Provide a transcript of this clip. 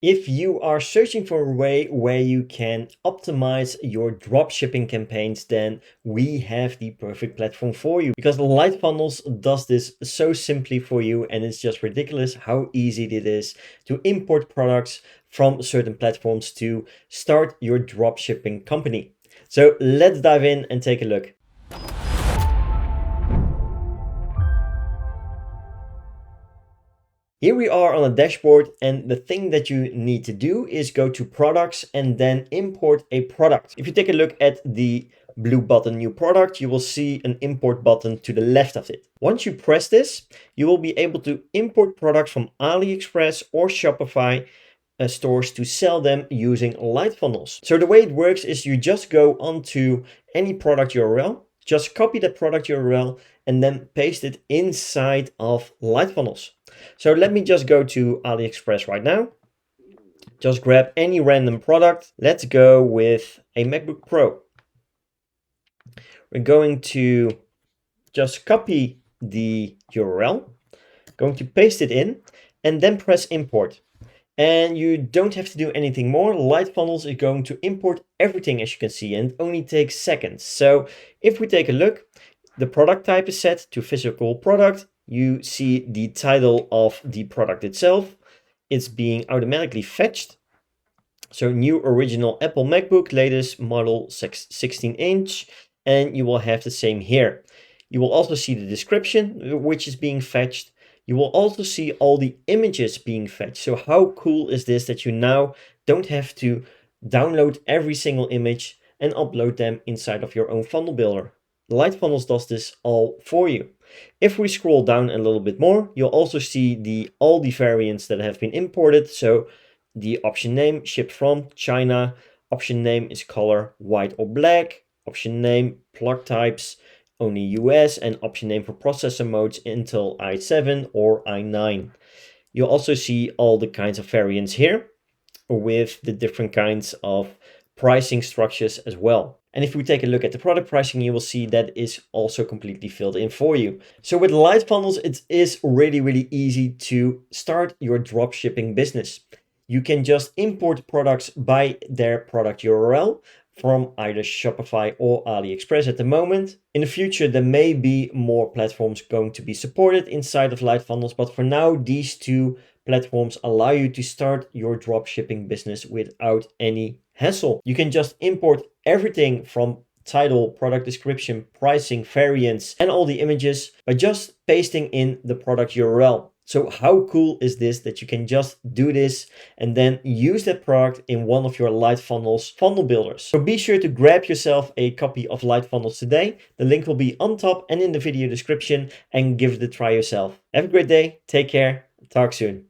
If you are searching for a way where you can optimize your dropshipping campaigns, then we have the perfect platform for you, because Lightfunnels does this so simply for you, and it's just ridiculous how easy it is to import products from certain platforms to start your dropshipping company. So let's dive in and take a look. Here we are on a dashboard, and the thing that you need to do is go to products and then import a product. If you take a look at the blue button, new product, you will see an import button to the left of it. Once you press this, you will be able to import products from Aliexpress or Shopify stores to sell them using Lightfunnels. So the way it works is you just go onto any product URL, just copy that product URL and then paste it inside of Lightfunnels. So let me just go to Aliexpress right now. Just grab any random product. Let's go with a MacBook Pro. We're going to just copy the URL, going to paste it in and then press import. And you don't have to do anything more. Lightfunnels is going to import everything, as you can see, and it only takes seconds. So if we take a look, the product type is set to physical product. You see the title of the product itself. It's being automatically fetched. So new original Apple MacBook, latest model 16-inch, and you will have the same here. You will also see the description, which is being fetched. You will also see all the images being fetched. So how cool is this that you now don't have to download every single image and upload them inside of your own funnel builder? Lightfunnels does this all for you. If we scroll down a little bit more, you'll also see all the variants that have been imported. So the option name, shipped from China. Option name is color white or black. Option name, plug types, only US, and option name for processor modes, Intel i7 or i9. You'll also see all the kinds of variants here with the different kinds of pricing structures as well. And if we take a look at the product pricing, you will see that is also completely filled in for you. So with Lightfunnels, it is really easy to start your dropshipping business. You can just import products by their product URL from either Shopify or Aliexpress at the moment. In the future, there may be more platforms going to be supported inside of Lightfunnels, but for now, these two platforms allow you to start your dropshipping business without any hassle. You can just import everything from title, product description, pricing, variants, and all the images by just pasting in the product URL. So how cool is this that you can just do this and then use that product in one of your Lightfunnels funnel builders? So be sure to grab yourself a copy of Lightfunnels today. The link will be on top and in the video description, and give it a try yourself. Have a great day. Take care. Talk soon.